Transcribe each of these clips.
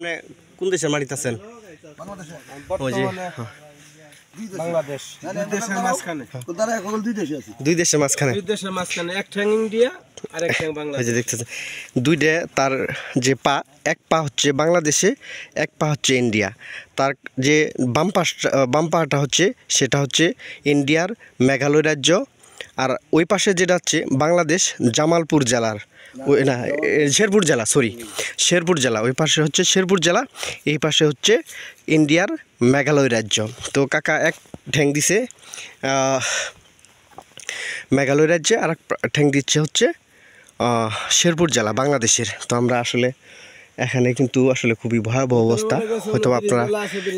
মানে কোন দেশের মাটিতে আছেন? ওই যে বাংলাদেশ দুই দেশের মাঝখানে এক ঠ্যাং ইন্ডিয়া আর এক ঠ্যাং বাংলাদেশ। দেখতেছেন দুইটা, তার যে পা, এক পা হচ্ছে বাংলাদেশে, এক পা হচ্ছে ইন্ডিয়া। তার যে বাম পাটা হচ্ছে সেটা হচ্ছে ইন্ডিয়ার মেঘালয় রাজ্য, আর ওই পাশে যেটা হচ্ছে বাংলাদেশ জামালপুর জেলার, ওই না শেরপুর জেলা, শেরপুর জেলা। ওই পাশে হচ্ছে শেরপুর জেলা, এই পাশে হচ্ছে ইন্ডিয়ার মেঘালয় রাজ্য। তো কাকা এক ঠ্যাং দিছে মেঘালয় রাজ্যে, আর এক ঠ্যাং দিচ্ছে হচ্ছে শেরপুর জেলা বাংলাদেশের। তো আমরা আসলে এখানে কিন্তু আসলে খুবই ভয়াবহ অবস্থা। হয়তো আপনারা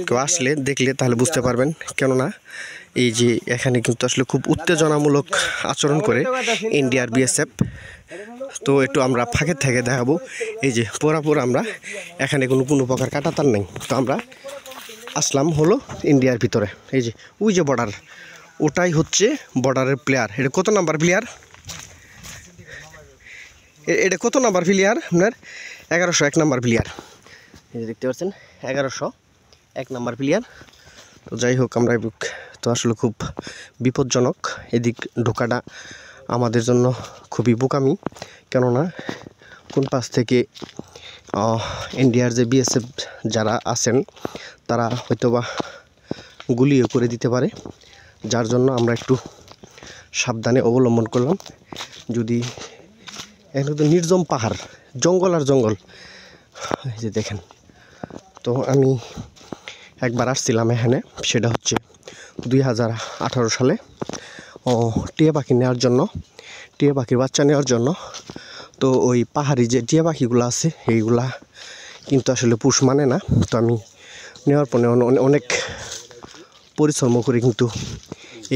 কেউ আসলে দেখলে তাহলে বুঝতে পারবেন, কেননা এই যে এখানে কিন্তু আসলে খুব উত্তেজনামূলক আচরণ করে ইন্ডিয়ার বিএসএফ। তো একটু আমরা ফাঁকের থেকে দেখাবো। এই যে পুরা আমরা এখানে কোনো প্রকার কাটাতার নেই। তো আমরা আসলাম হলো ইন্ডিয়ার ভিতরে। এই যে ওই যে বর্ডার, ওটাই হচ্ছে বর্ডারের প্লেয়ার। এটা কত নাম্বার প্লেয়ার? এটা কত নাম্বার প্লেয়ার আপনার? 1101 নাম্বার প্লেয়ার। এই যে দেখতে পাচ্ছেন 1101 নাম্বার প্লেয়ার। তো যাই হোক, আমরা তো আসলে খুব বিপজ্জনক এদিক ঢোকাটা আমাদের জন্য খুবই বোকামি, কেননা কোন পাশ থেকে ইন্ডিয়ার যে বিএসএফ যারা আছেন তারা হয়তোবা গুলিও করে দিতে পারে, যার জন্য আমরা একটু সাবধানে অবলম্বন করলাম। যদি এখানে তো নির্জন পাহাড়, জঙ্গল আর জঙ্গল, এই যে দেখেন। তো আমি একবার আসছিলাম এখানে, সেটা হচ্ছে 2018 সালে টিয়া পাখি নেওয়ার জন্য, টিয়া পাখির বাচ্চা নেওয়ার জন্য। তো ওই পাহাড়ি যে টিয়া পাখিগুলো আছে এইগুলা কিন্তু আসলে পুষ মানে না। তো আমি নেওয়ার পরে অনেক পরিশ্রম করে কিন্তু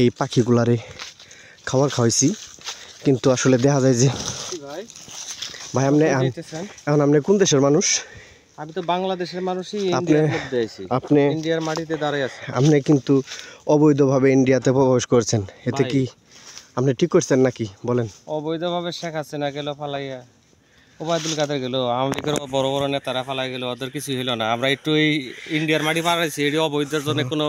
এই পাখিগুলারে খাবার খাওয়াইছি, কিন্তু আসলে দেখা যায় যে ভাই আপনি কোন দেশের মানুষ? আমি তো বাংলাদেশের মানুষই, ইন্ডিয়ার মধ্যে আছি, আপনি ইন্ডিয়ার মাটিতে দাঁড়িয়ে আছেন। আপনি কিন্তু অবৈধভাবে ইন্ডিয়াতে প্রবেশ করছেন, এতে কি আপনি ঠিক করছেন নাকি বলেন? অবৈধভাবে শেখ হাসিনা গেল ফালাইয়া, ওবায়দুল কাদের গেল, আওয়ামী লীগের বড় বড় নেতারা ফালাই গেল, ওদের কিছু হলো না। আমরা একটু এই ইন্ডিয়ার মাটি পাড়াইছি, এটি অবৈধের জন্য কোনো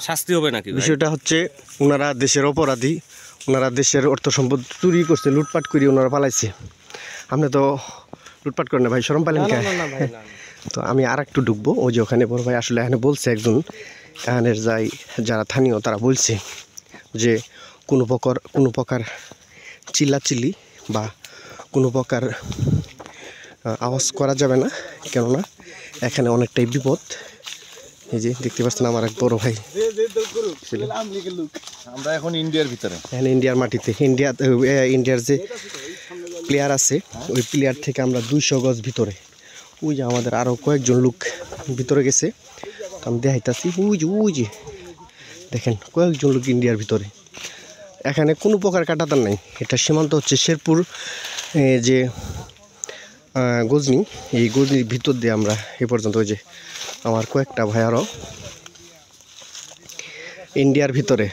শাস্তি হবে নাকি? বিষয়টা হচ্ছে ওনারা দেশের অপরাধী, ওনারা দেশের অর্থ সম্পদ চুরি করছে, লুটপাট করে ওনারা পালাইছে। আপনি তো লুটপাট করেন না ভাই, শরম পালেন কে? তো আমি আর একটু ঢুকবো। ওই যে ওখানে বড় ভাই আসলে এখানে বলছে, একজন এখানের যারা স্থানীয় তারা বলছে যে কোনো প্রকার চিল্লাচিল্লি বা কোনো প্রকার আওয়াজ করা যাবে না, কেননা এখানে অনেকটাই বিপদ। এই যে দেখতে পাচ্ছেন আমার এক বড় ভাই, আমরা এখন ইন্ডিয়ার ভিতরে, এখানে ইন্ডিয়ার মাটিতে, ইন্ডিয়ার যে প্লেয়ার আছে ওই প্লেয়ার থেকে আমরা 200 গজ ভিতরে। ওই যে আমাদের আরও কয়েকজন লোক ভিতরে গেছে, আমি দেখাইতেছি। ওই যে দেখেন কয়েকজন লোক ইন্ডিয়ার ভিতরে। এখানে কোনো প্রকার কাটাতার নাই। এটা সীমান্ত হচ্ছে শেরপুর যে গজনি, এই গজনির ভিতর দিয়ে আমরা এ পর্যন্ত। ওই যে আমার কয়েকটা ভাই আরও ইন্ডিয়ার ভিতরে।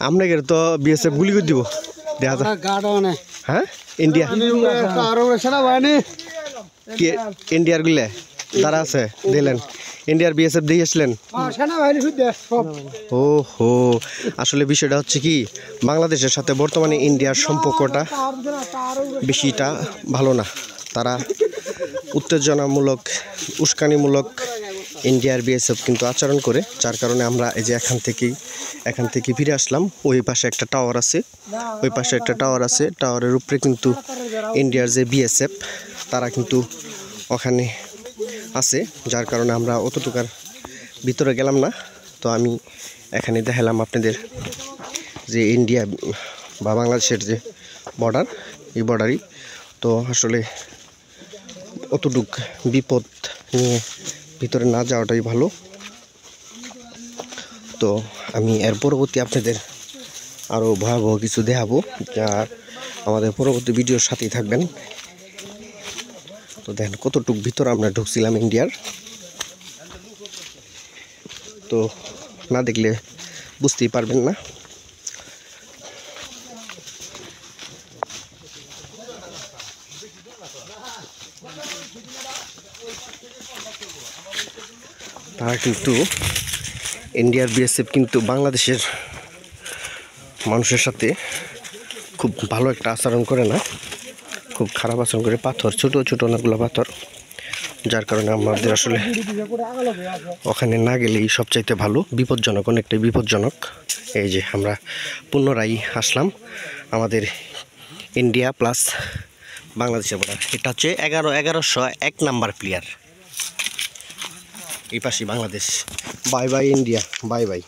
আপনাকে তো বিএসএফ গুলি করে দিব দেখা যায়। হ্যাঁ ইন্ডিয়া ইন্ডিয়ার গুলে যারা আছে দিলেন, ইন্ডিয়ার বিএসএফ দিয়ে আসলেন। ও হো, আসলে বিষয়টা হচ্ছে কি, বাংলাদেশের সাথে বর্তমানে ইন্ডিয়ার সম্পর্কটা বেশিটা ভালো না। তারা উত্তেজনামূলক, উস্কানিমূলক ইন্ডিয়ার বিএসএফ কিন্তু আচরণ করে, যার কারণে আমরা এই যে এখান থেকে ফিরে আসলাম। ওই পাশে একটা টাওয়ার আছে, টাওয়ারের উপরে কিন্তু ইন্ডিয়ার যে বিএসএফ তারা কিন্তু ওখানে আছে, যার কারণে আমরা অতটুকার ভিতরে গেলাম না। তো আমি এখানে দেখালাম আপনাদের যে ইন্ডিয়া বা বাংলাদেশের যে বর্ডার, এই বর্ডারই। তো আসলে অতটুক বিপদ নিয়ে ভিতরে না যাওয়াটাই ভালো। তো আমি এর পরবর্তী আপনাদের আরও ভয়াবহ কিছু দেখাবো, যা আমাদের পরবর্তী ভিডিওর সাথেই থাকবেন। তো দেখেন কতটুক ভিতরে আমরা ঢুকছিলাম ইন্ডিয়ার। তো না দেখলে বুঝতেই পারবেন না। তারা কিন্তু ইন্ডিয়ার বিএসএফ কিন্তু বাংলাদেশের মানুষের সাথে খুব ভালো একটা আচরণ করে না, খুব খারাপ আচরণ করে। পাথর ছোটো ছোটো অনেকগুলো পাথর, যার কারণে আমাদের আসলে ওখানে না গেলেই সবচাইতে ভালো। বিপজ্জনক, অনেকটাই বিপজ্জনক। এই যে আমরা পুনরায় আসলাম আমাদের ইন্ডিয়া প্লাস বাংলাদেশের বর্ডার। এটা হচ্ছে 1101 নাম্বার প্লেয়ার। এই পাশে Bangladesh. Bye bye India, bye bye.